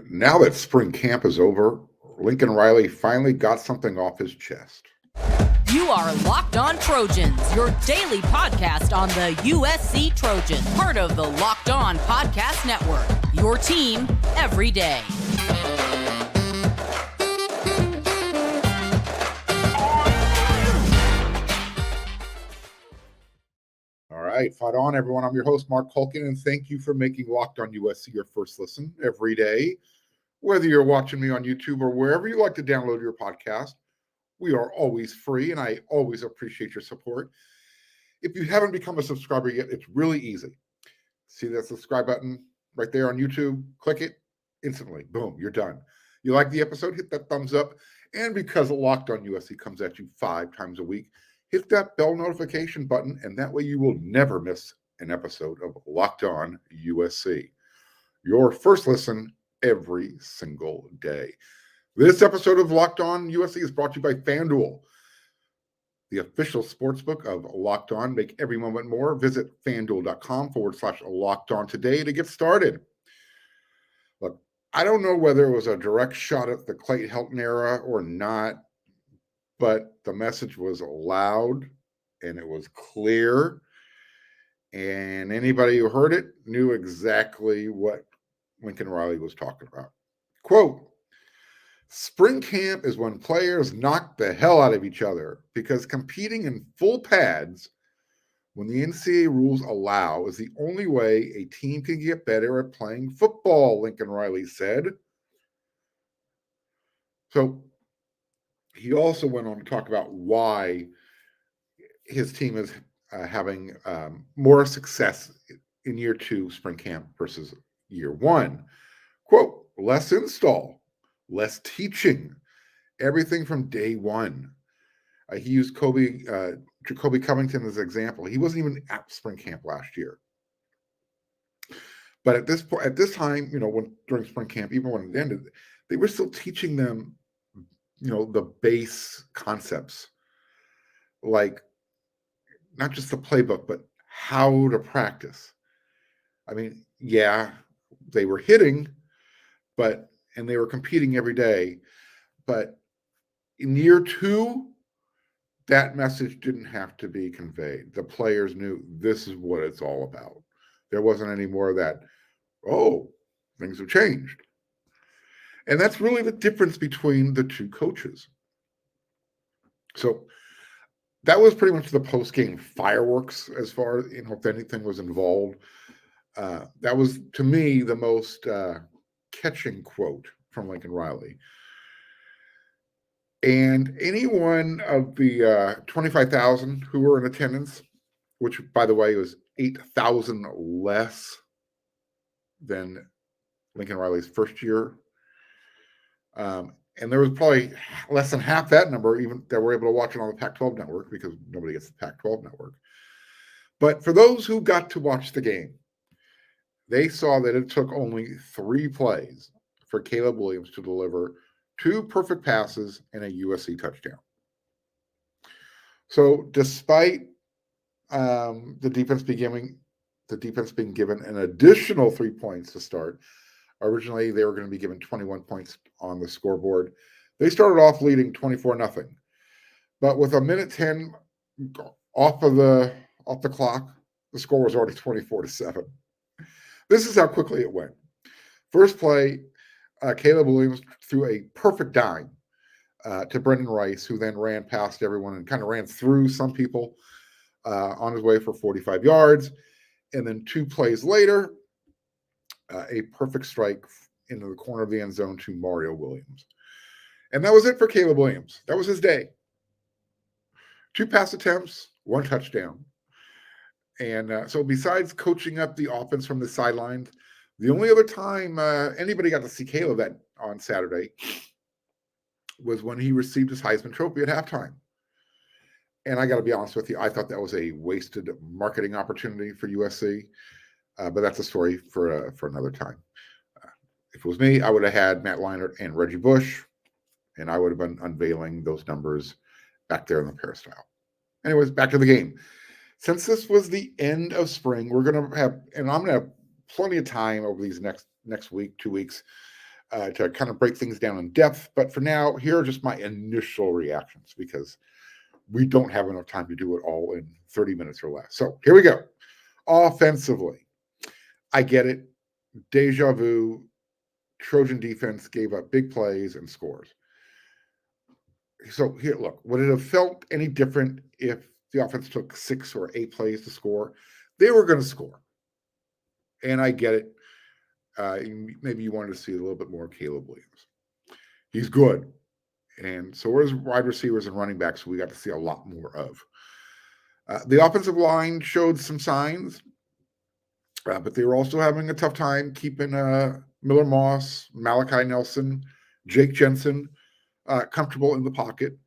Now that spring camp is over, Lincoln Riley finally got something off his chest. You are Locked On Trojans, your daily podcast on the USC Trojans, part of the Locked On Podcast Network, your team every day. All right, fight on, everyone. I'm your host, Mark Culkin, and thank you for making Locked On USC your first listen every day. Whether you're watching me on YouTube or wherever you like to download your podcast, we are always free, and I always appreciate your support. If you haven't become a subscriber yet, it's really easy. See that subscribe button right there on YouTube? Click it instantly. Boom, you're done. You like the episode? Hit that thumbs up. And because Locked On USC comes at you 5 times a week, hit that bell notification button, and that way you will never miss an episode of Locked On USC. Your first listen every single day. This episode of Locked On USC is brought to you by FanDuel, the official sportsbook of Locked On. Make every moment more. Visit FanDuel.com/Locked On today to get started. Look, I don't know whether it was a direct shot at the Clay Helton era or not, but the message was loud and it was clear. And anybody who heard it knew exactly what Lincoln Riley was talking about. Quote, spring camp is when players knock the hell out of each other because competing in full pads when the NCAA rules allow is the only way a team can get better at playing football, Lincoln Riley said. So he also went on to talk about why his team is having more success in year 2 spring camp versus year 1. Quote, less install, less teaching, everything from day 1. He used Jacoby Covington as an example. He wasn't even at spring camp last year. But at this time, during spring camp, even when it ended, they were still teaching them, the base concepts, like not just the playbook, but how to practice. I mean, yeah, they were hitting, and they were competing every day. But in year 2, that message didn't have to be conveyed. The players knew this is what it's all about. There wasn't any more of that, oh, things have changed. And that's really the difference between the two coaches. So that was pretty much the post-game fireworks as far as, if anything was involved. That was, to me, the most catching quote from Lincoln Riley. And any one of the 25,000 who were in attendance, which, by the way, was 8,000 less than Lincoln Riley's first year. And there was probably less than half that number even that were able to watch it on the Pac-12 network, because nobody gets the Pac-12 network. But for those who got to watch the game, they saw that it took only 3 plays for Caleb Williams to deliver 2 perfect passes and a USC touchdown. So despite the defense being given an additional 3 points to start, originally they were going to be given 21 points on the scoreboard. They started off leading 24-0, but with a minute 10 off the clock, the score was already 24-7. This is how quickly it went. First play, Caleb Williams threw a perfect dime to Brendan Rice, who then ran past everyone and kind of ran through some people on his way for 45 yards. And then 2 plays later, a perfect strike into the corner of the end zone to Mario Williams. And that was it for Caleb Williams. That was his day. 2 pass attempts, 1 touchdown. And so besides coaching up the offense from the sidelines, the only other time anybody got to see Caleb on Saturday was when he received his Heisman Trophy at halftime. And I got to be honest with you, I thought that was a wasted marketing opportunity for USC. But that's a story for another time. If it was me, I would have had Matt Leinart and Reggie Bush, and I would have been unveiling those numbers back there in the peristyle. Anyways, back to the game. Since this was the end of spring, we're going to have, and I'm going to have plenty of time over these next week, 2 weeks, to kind of break things down in depth. But for now, here are just my initial reactions because we don't have enough time to do it all in 30 minutes or less. So here we go. Offensively, I get it. Deja vu. Trojan defense gave up big plays and scores. So here, look, would it have felt any different if the offense took 6 or 8 plays to score? They were going to score. And I get it. Maybe you wanted to see a little bit more of Caleb Williams. He's good. And so are his wide receivers and running backs, we got to see a lot more of. The offensive line showed some signs, but they were also having a tough time keeping Miller Moss, Malachi Nelson, Jake Jensen comfortable in the pocket.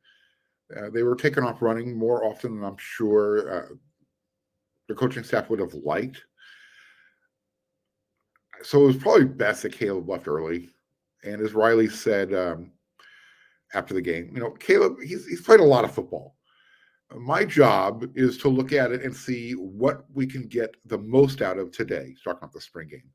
They were taking off running more often than I'm sure the coaching staff would have liked. So it was probably best that Caleb left early. And as Riley said after the game, Caleb, he's played a lot of football. My job is to look at it and see what we can get the most out of today, talking about the spring game.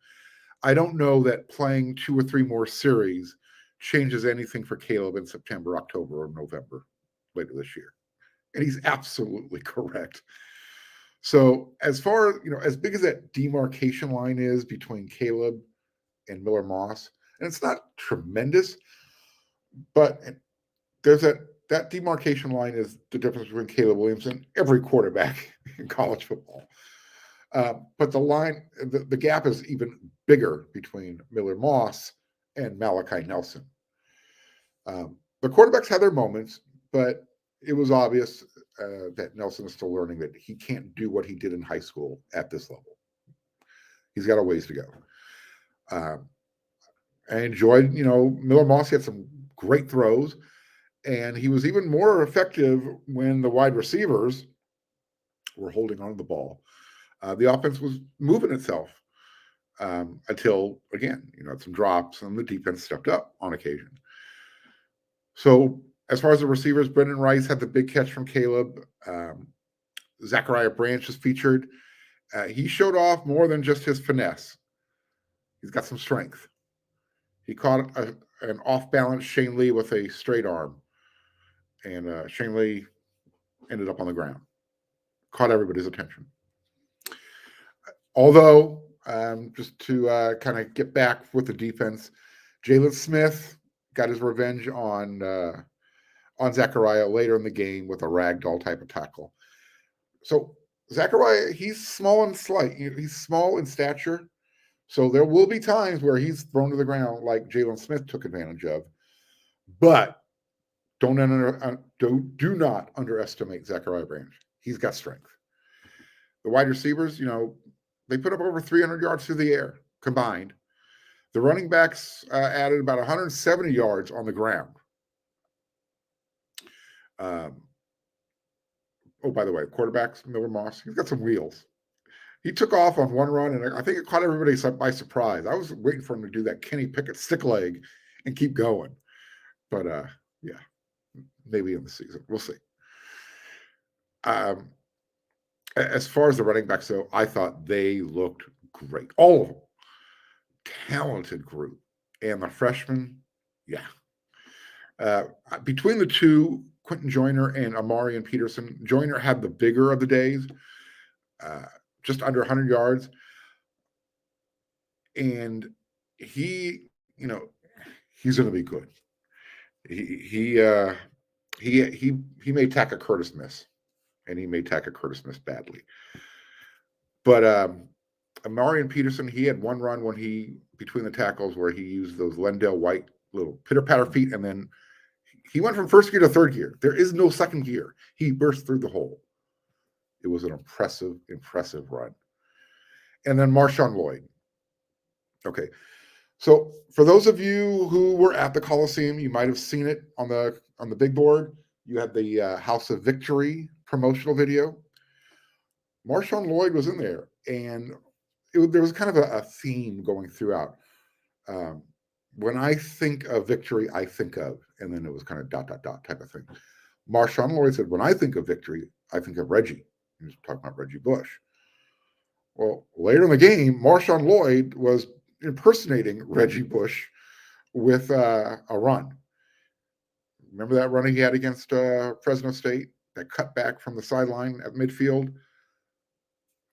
I don't know that playing 2 or 3 more series changes anything for Caleb in September, October, or November later this year. And he's absolutely correct. So as far, as big as that demarcation line is between Caleb and Miller Moss, and it's not tremendous, but there's that demarcation line is the difference between Caleb Williams and every quarterback in college football. But the line, the gap is even bigger between Miller Moss and Malachi Nelson. The quarterbacks had their moments, but it was obvious that Nelson is still learning that he can't do what he did in high school at this level. He's got a ways to go. I enjoyed, Miller Moss had some great throws, and he was even more effective when the wide receivers were holding on to the ball. The offense was moving itself until, again, some drops, and the defense stepped up on occasion. So as far as the receivers, Brendan Rice had the big catch from Caleb. Zachariah Branch is featured. He showed off more than just his finesse. He's got some strength. He caught an off-balance Shane Lee with a straight arm, and Shane Lee ended up on the ground. Caught everybody's attention. Although, just to kind of get back with the defense, Jalen Smith got his revenge on Zachariah later in the game with a ragdoll type of tackle. So Zachariah, he's small and slight. He's small in stature. So there will be times where he's thrown to the ground like Jalen Smith took advantage of. But do not underestimate Zachariah Branch. He's got strength. The wide receivers, they put up over 300 yards through the air combined. The running backs added about 170 yards on the ground. By the way, quarterbacks, Miller Moss, he's got some wheels. He took off on one run, and I think it caught everybody by surprise. I was waiting for him to do that Kenny Pickett stick leg and keep going. But, yeah, maybe in the season. We'll see. As far as the running backs, though, I thought they looked great. All of them. Talented group. And the freshmen, yeah. Between the two, Quentin Joyner and Amarian Peterson, Joyner had the bigger of the days, just under 100 yards. And he, he's going to be good. He made Taka Curtis miss, and he made Taka Curtis miss badly. But Amarian Peterson, he had one run when between the tackles where he used those Lendell White little pitter-patter feet, and then he went from first gear to third gear. There is no second gear. He burst through the hole. It was an impressive run. And then Marshawn Lloyd. Okay. So for those of you who were at the Coliseum, you might have seen it on the big board. You had the House of Victory promotional video. Marshawn Lloyd was in there, and there was kind of a theme going throughout. When I think of victory, I think of, and then it was kind of ... type of thing. Marshawn Lloyd said, when I think of victory, I think of Reggie. He was talking about Reggie Bush. Well, later in the game, Marshawn Lloyd was impersonating Reggie Bush with a run. Remember that run he had against Fresno State? That cut back from the sideline at midfield?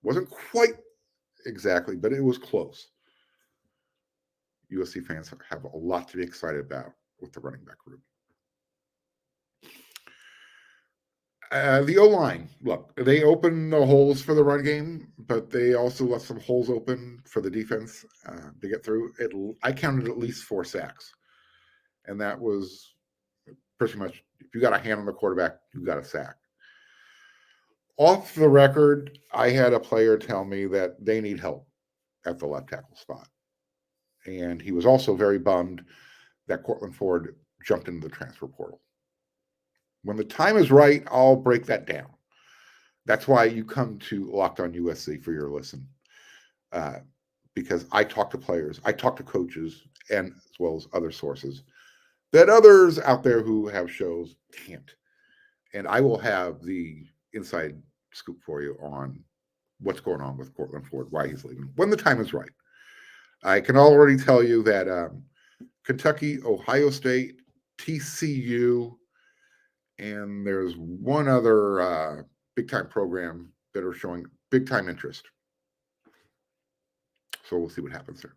Wasn't quite exactly, but it was close. USC fans have a lot to be excited about with the running back group. The O-line, look, they opened the holes for the run game, but they also left some holes open for the defense to get through. I counted at least 4 sacks, and that was pretty much, if you got a hand on the quarterback, you got a sack. Off the record, I had a player tell me that they need help at the left tackle spot. And he was also very bummed that Cortland Ford jumped into the transfer portal. When the time is right, I'll break that down. That's why you come to Locked On USC for your listen. Because I talk to players, I talk to coaches, and as well as other sources that others out there who have shows can't. And I will have the inside scoop for you on what's going on with Cortland Ford, why he's leaving, when the time is right. I can already tell you that Kentucky, Ohio State, TCU, and there's one other big-time program that are showing big-time interest. So we'll see what happens there.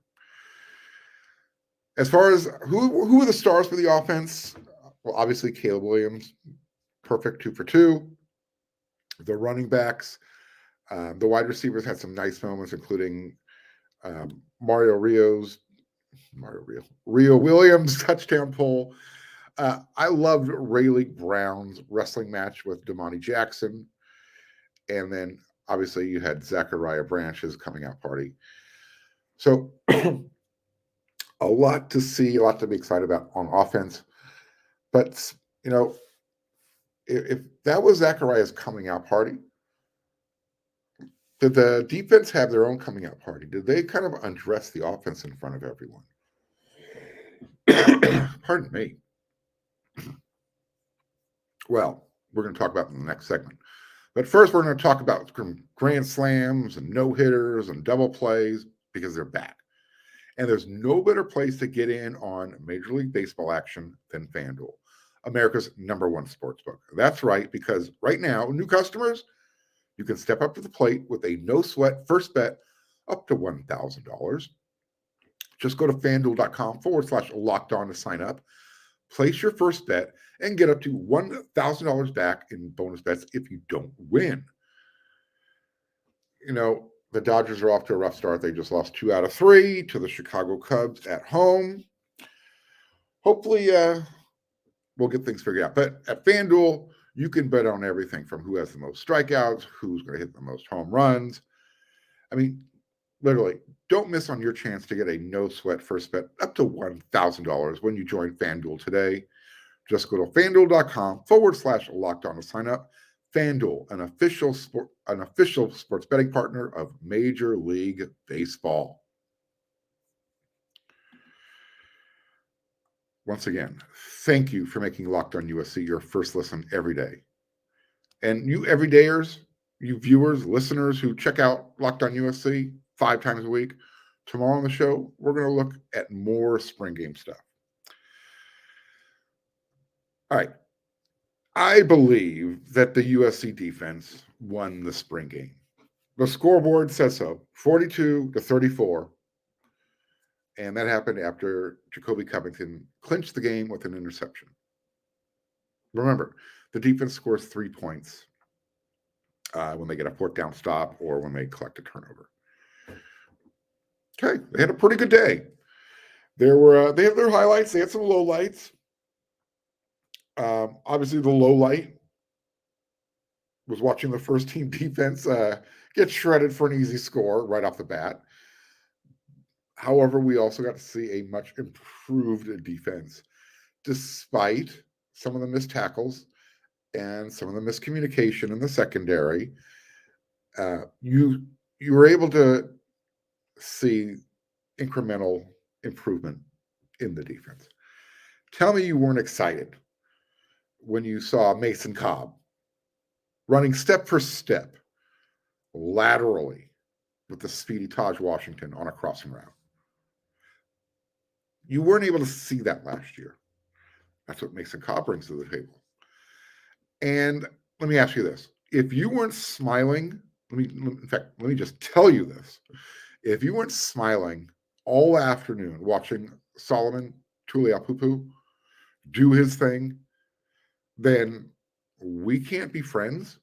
As far as who are the stars for the offense, well, obviously Caleb Williams, perfect 2 for 2. The running backs, the wide receivers had some nice moments, including Rio Williams touchdown pull. I loved Rayleigh Brown's wrestling match with Damani Jackson. And then obviously you had Zachariah Branch's coming out party. So a lot to see, a lot to be excited about on offense. But, you know, if that was Zachariah's coming out party, did the defense have their own coming out party? Did they kind of undress the offense in front of everyone? Pardon me. Well, we're going to talk about in the next segment. But first, we're going to talk about grand slams and no-hitters and double plays because they're back. And there's no better place to get in on Major League Baseball action than FanDuel, America's #1 sportsbook. That's right, because right now, new customers, you can step up to the plate with a no-sweat first bet up to $1,000. Just go to FanDuel.com/locked-on to sign up. Place your first bet and get up to $1,000 back in bonus bets if you don't win. You know, the Dodgers are off to a rough start. They just lost 2 out of 3 to the Chicago Cubs at home. Hopefully, we'll get things figured out. But at FanDuel, you can bet on everything from who has the most strikeouts, who's going to hit the most home runs. I mean, literally, don't miss on your chance to get a no-sweat first bet up to $1,000 when you join FanDuel today. Just go to FanDuel.com/locked-on to sign up. FanDuel, an official sports betting partner of Major League Baseball. Once again, thank you for making Locked On USC your first listen every day. And you everydayers, you viewers, listeners who check out Locked On USC 5 times a week, tomorrow on the show, we're going to look at more spring game stuff. All right. I believe that the USC defense won the spring game. The scoreboard says so, 42-34. And that happened after Jacoby Covington clinched the game with an interception. Remember, the defense scores 3 points when they get a 4th down stop or when they collect a turnover. Okay, they had a pretty good day. They had their highlights. They had some lowlights. Obviously, the low light was watching the first team defense get shredded for an easy score right off the bat. However, we also got to see a much improved defense, despite some of the missed tackles and some of the miscommunication in the secondary. You were able to see incremental improvement in the defense. Tell me you weren't excited when you saw Mason Cobb running step for step laterally with the speedy Taj Washington on a crossing route. You weren't able to see that last year. That's what Mason Cobb brings to the table. And let me ask you this. If you weren't smiling, let me just tell you this. If you weren't smiling all afternoon watching Solomon Tuliaupupu do his thing, then we can't be friends.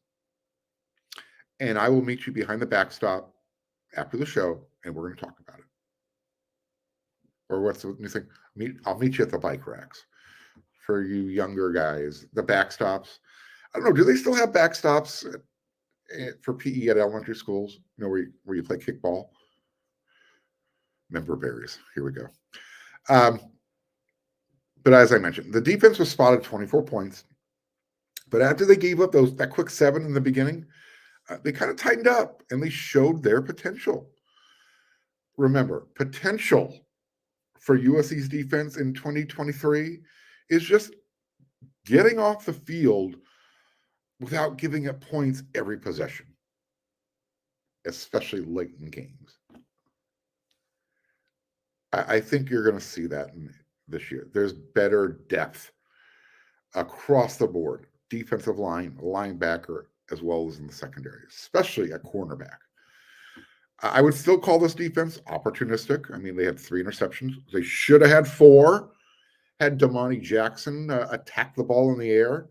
And I will meet you behind the backstop after the show, and we're going to talk about it. Or what's the new thing? I'll meet you at the bike racks. For you younger guys, the backstops. I don't know. Do they still have backstops for PE at elementary schools? You know, where you play kickball? Member berries. Here we go. But as I mentioned, the defense was spotted 24 points. But after they gave up that quick 7 in the beginning, they kind of tightened up and they showed their potential. Remember, potential for USC's defense in 2023 is just getting off the field without giving up points every possession, especially late in games. I think you're going to see that this year. There's better depth across the board, defensive line, linebacker, as well as in the secondary, especially at cornerback. I would still call this defense opportunistic. I mean, they had 3 interceptions. They should have had 4. Had Damani Jackson attack the ball in the air.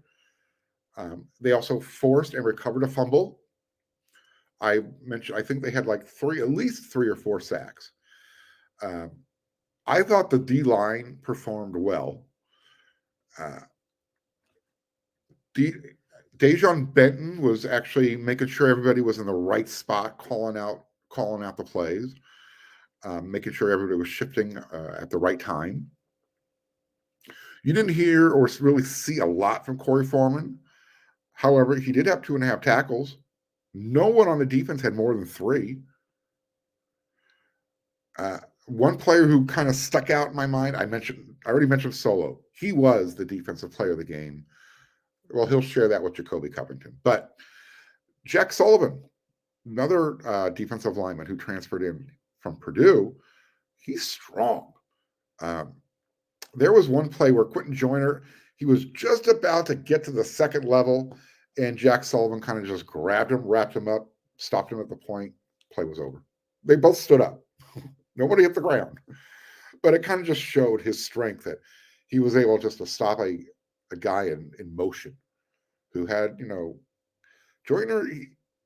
They also forced and recovered a fumble. I think they had at least 3 or 4 sacks. I thought the D-line performed well. Dejon Benton was actually making sure everybody was in the right spot, calling out the plays, making sure everybody was shifting at the right time. You didn't hear or really see a lot from Corey Foreman. However, he did have 2.5 tackles. No one on the defense had more than 3. One player who kind of stuck out in my mind, I already mentioned Solo. He was the defensive player of the game. Well, he'll share that with Jacoby Covington. But Jack Sullivan, another defensive lineman who transferred in from Purdue, he's strong. There was one play where Quentin Joyner, he was just about to get to the second level, and Jack Sullivan kind of just grabbed him, wrapped him up, stopped him at the point. Play was over. They both stood up. Nobody hit the ground. But it kind of just showed his strength that he was able just to stop a guy in motion who had, Joyner,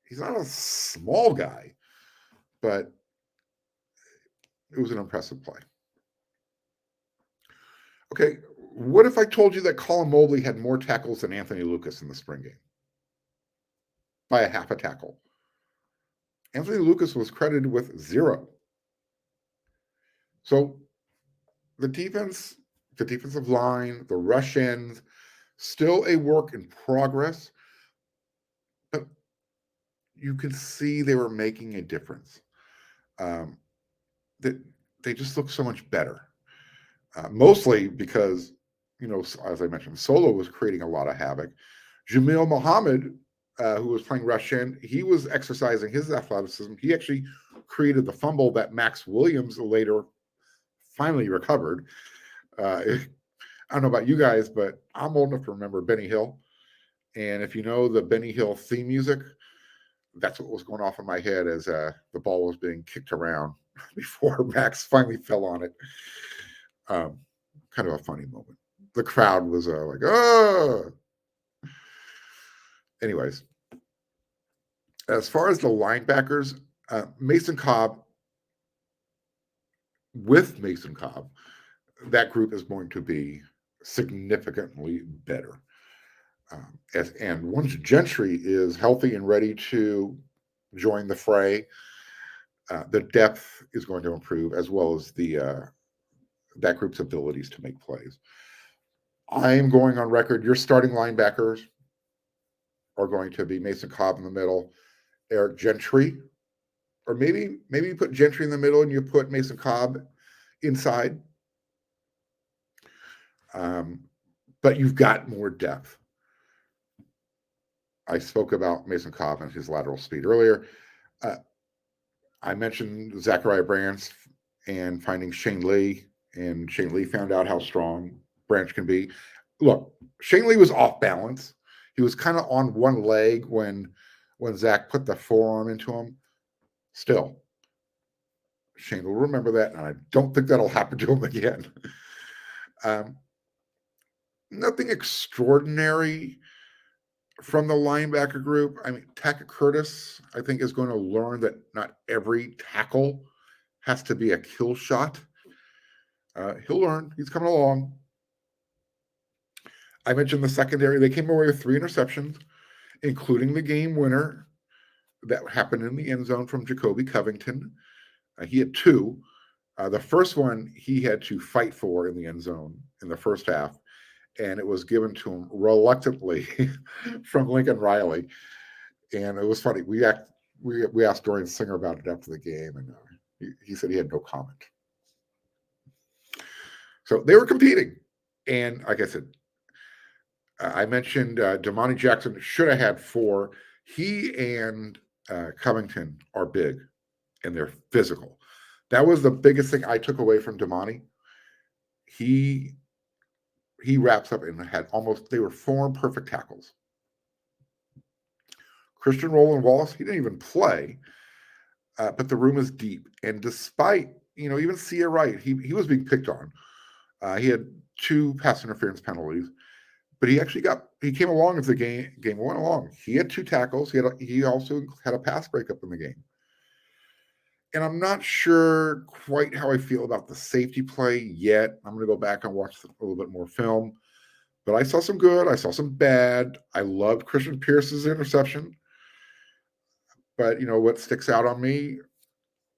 he's not a small guy, but it was an impressive play. Okay, what if I told you that Colin Mobley had more tackles than Anthony Lucas in the spring game? By a half a tackle. Anthony Lucas was credited with 0. So the defense, the defensive line, the rush ends, still a work in progress, but you could see they were making a difference. That they just look so much better. Mostly because, as I mentioned, Solo was creating a lot of havoc. Jamil Muhammad, who was playing rush end, he was exercising his athleticism. He actually created the fumble that Max Williams later finally recovered. I don't know about you guys, but I'm old enough to remember Benny Hill. And if you know the Benny Hill theme music, that's what was going off in my head as the ball was being kicked around before Max finally fell on it. Kind of a funny moment. The crowd was like, oh. Anyways, as far as the linebackers, Mason Cobb, that group is going to be significantly better. And once Gentry is healthy and ready to join the fray, the depth is going to improve, as well as that group's abilities to make plays. I am going on record. Your starting linebackers are going to be Mason Cobb in the middle, Eric Gentry, or maybe you put Gentry in the middle and you put Mason Cobb inside. But you've got more depth. I spoke about Mason Cobb and his lateral speed earlier. I mentioned Zachariah Brands and finding Shane Lee and Shane Lee found out how strong Branch can be. Look, Shane Lee was off balance. He was kind of on one leg when Zach put the forearm into him. Still, Shane will remember that, and I don't think that'll happen to him again. Nothing extraordinary from the linebacker group. I mean, Tackett Curtis, I think, is going to learn that not every tackle has to be a kill shot. He'll learn. He's coming along. I mentioned the secondary. They came away with 3 interceptions, including the game winner that happened in the end zone from Jacoby Covington. He had 2. The first one he had to fight for in the end zone in the first half, and it was given to him reluctantly from Lincoln Riley. And it was funny. We asked Dorian Singer about it after the game, and he said he had no comment. So they were competing. And like I said, I mentioned Damani Jackson should have had 4. He and Covington are big, and they're physical. That was the biggest thing I took away from Damani. He wraps up and they were form perfect tackles. Christian Roland Wallace, he didn't even play, but the room is deep. And despite, even Sia Wright, he was being picked on. He had 2 pass interference penalties, but he came along as the game went along. He had 2 tackles. He also had a pass breakup in the game. And I'm not sure quite how I feel about the safety play yet. I'm going to go back and watch a little bit more film. But I saw some good. I saw some bad. I loved Christian Pierce's interception. But, what sticks out on me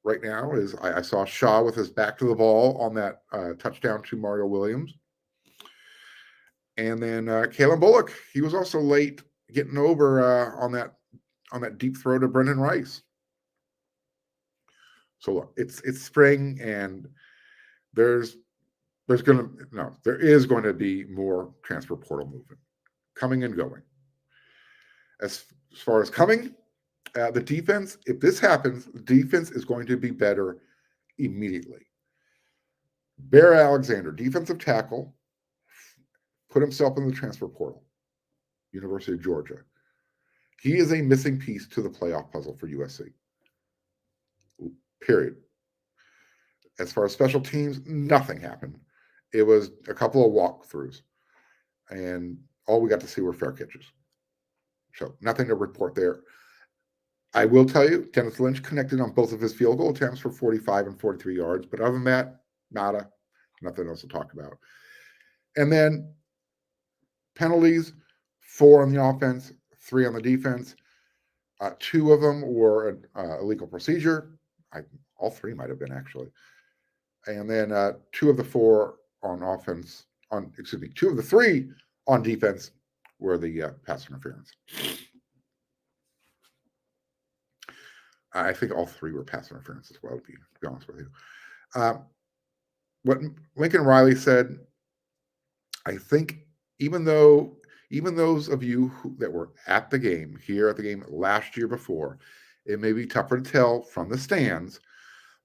right now is I saw Shaw with his back to the ball on that touchdown to Mario Williams. And then Kalen Bullock, he was also late getting over on that deep throw to Brendan Rice. So look, it's spring, and there is going to be more transfer portal movement coming and going. As far as coming, the defense, if this happens, the defense is going to be better immediately. Bear Alexander, defensive tackle, put himself in the transfer portal, University of Georgia. He is a missing piece to the playoff puzzle for USC. Period. As far as special teams, nothing happened. It was a couple of walkthroughs, and all we got to see were fair catches. So nothing to report there. I will tell you, Dennis Lynch connected on both of his field goal attempts for 45 and 43 yards. But other than that, nada. Nothing else to talk about. And then penalties, 4 on the offense, 3 on the defense. 2 of them were an illegal procedure. All 3 might have been, actually. And then 2 of the 4 on offense, 2 of the 3 on defense were the pass interference. I think all 3 were pass interference as well, to be honest with you. What Lincoln Riley said, I think even those of you that were at the game last year before, it may be tougher to tell from the stands,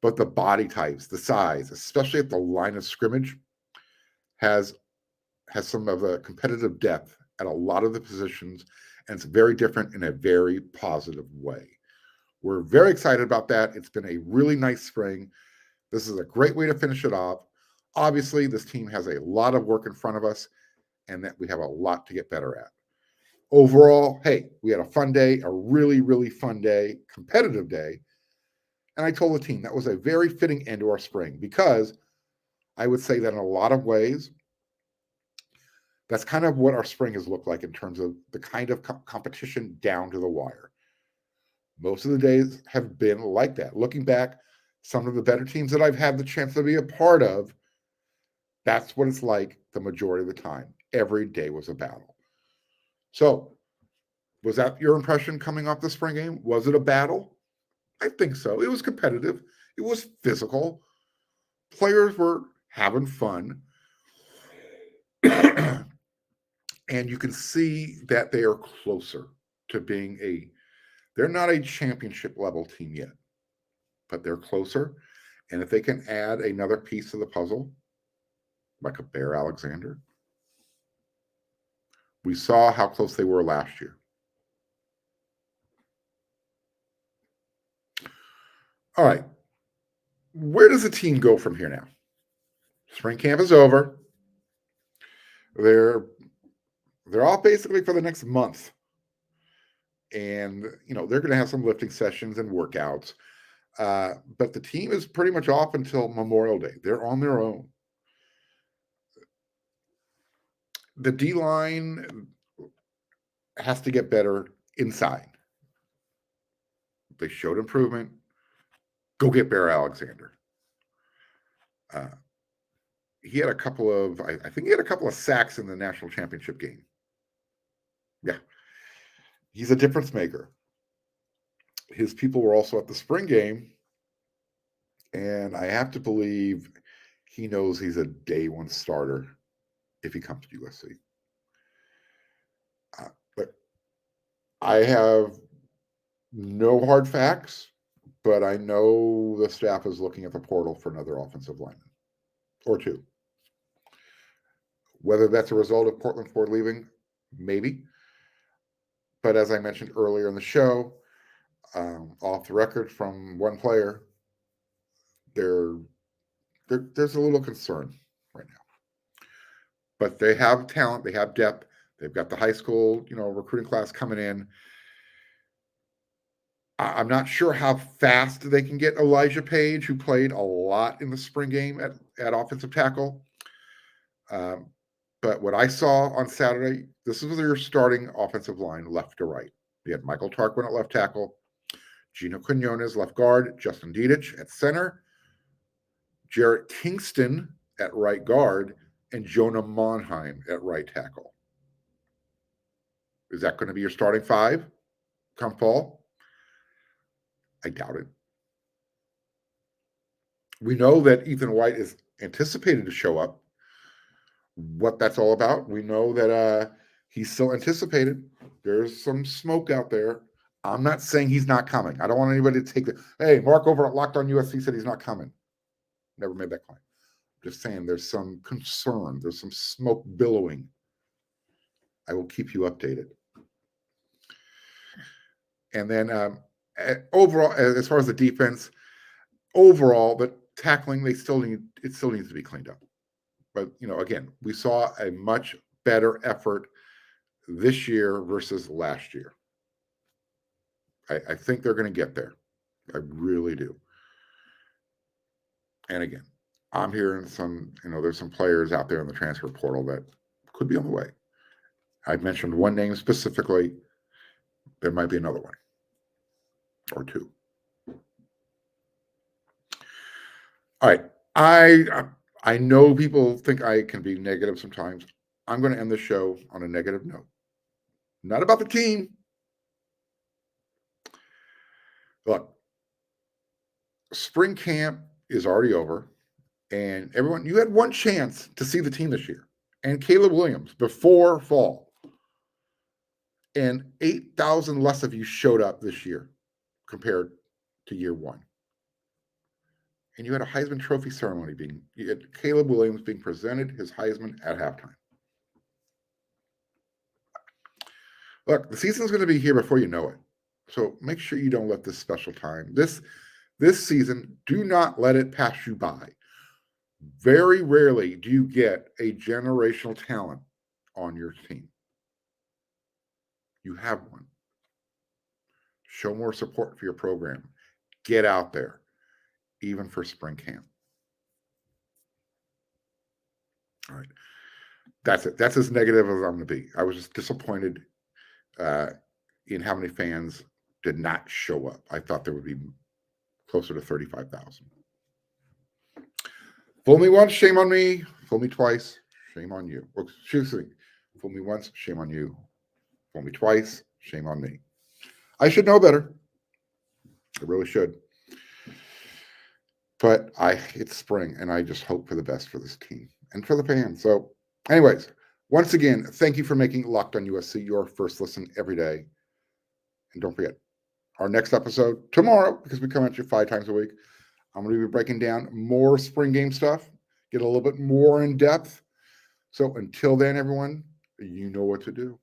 but the body types, the size, especially at the line of scrimmage, has some of a competitive depth at a lot of the positions, and it's very different in a very positive way. We're very excited about that. It's been a really nice spring. This is a great way to finish it off. Obviously, this team has a lot of work in front of us, and that we have a lot to get better at. Overall, hey, we had a fun day, a really, really fun day, competitive day. And I told the team that was a very fitting end to our spring, because I would say that in a lot of ways, that's kind of what our spring has looked like in terms of the kind of competition down to the wire. Most of the days have been like that. Looking back, some of the better teams that I've had the chance to be a part of, that's what it's like the majority of the time. Every day was a battle. So, was that your impression coming off the spring game? Was it a battle? I think so. It was competitive. It was physical. Players were having fun. And you can see that they are closer to being they're not a championship level team yet, but they're closer. And if they can add another piece to the puzzle, like a Bear Alexander. We saw how close they were last year. All right. Where does the team go from here now? Spring camp is over. They're off basically for the next month. And, they're going to have some lifting sessions and workouts. But the team is pretty much off until Memorial Day. They're on their own. The D-line has to get better inside. They showed improvement. Go get Bear Alexander. He had a couple of, I think he had a couple of sacks in the national championship game. Yeah. He's a difference maker. His people were also at the spring game. And I have to believe he knows he's a day one starter if he comes to USC. But I have no hard facts, but I know the staff is looking at the portal for another offensive lineman or two. Whether that's a result of Portland Ford leaving, maybe. But as I mentioned earlier in the show, off the record from one player, there's a little concern right now. But they have talent, they have depth, they've got the high school, recruiting class coming in. I'm not sure how fast they can get Elijah Page, who played a lot in the spring game at offensive tackle. But what I saw on Saturday, this is your starting offensive line, left to right. You had Michael Tarquin at left tackle, Gino Quinones left guard, Justin Dedich at center, Jarrett Kingston at right guard, and Jonah Monheim at right tackle. Is that going to be your starting five come fall? I doubt it. We know that Ethan White is anticipated to show up. What that's all about, we know that he's still anticipated. There's some smoke out there. I'm not saying he's not coming. I don't want anybody to take the, hey, Mark over at Locked On USC said he's not coming. Never made that claim. Just saying there's some concern. There's some smoke billowing. I will keep you updated. And then overall, as far as the defense, overall, the tackling, it still needs to be cleaned up. But, again, we saw a much better effort this year versus last year. I think they're going to get there. I really do. And again, I'm hearing there's some players out there in the transfer portal that could be on the way. I've mentioned one name specifically. There might be another one or two. All right. I know people think I can be negative sometimes. I'm going to end the show on a negative note. Not about the team. Look, spring camp is already over, and everyone, you had one chance to see the team this year, and Caleb Williams before fall, and 8,000 less of you showed up this year compared to year one. And you had a Heisman Trophy ceremony you had Caleb Williams being presented his Heisman at halftime. Look, the season's going to be here before you know it. So make sure you don't let this special time, this season, do not let it pass you by. Very rarely do you get a generational talent on your team. You have one. Show more support for your program. Get out there, even for spring camp. All right. That's it. That's as negative as I'm going to be. I was just disappointed in how many fans did not show up. I thought there would be closer to 35,000. Fool me once, shame on me. Fool me twice, shame on you. Well, excuse me. Fool me once, shame on you. Fool me twice, shame on me. I should know better. I really should. But it's spring, and I just hope for the best for this team and for the fans. So, anyways, once again, thank you for making Locked On USC your first listen every day. And don't forget, our next episode tomorrow, because we come at you 5 times a week, I'm going to be breaking down more spring game stuff, get a little bit more in depth. So until then, everyone, you know what to do.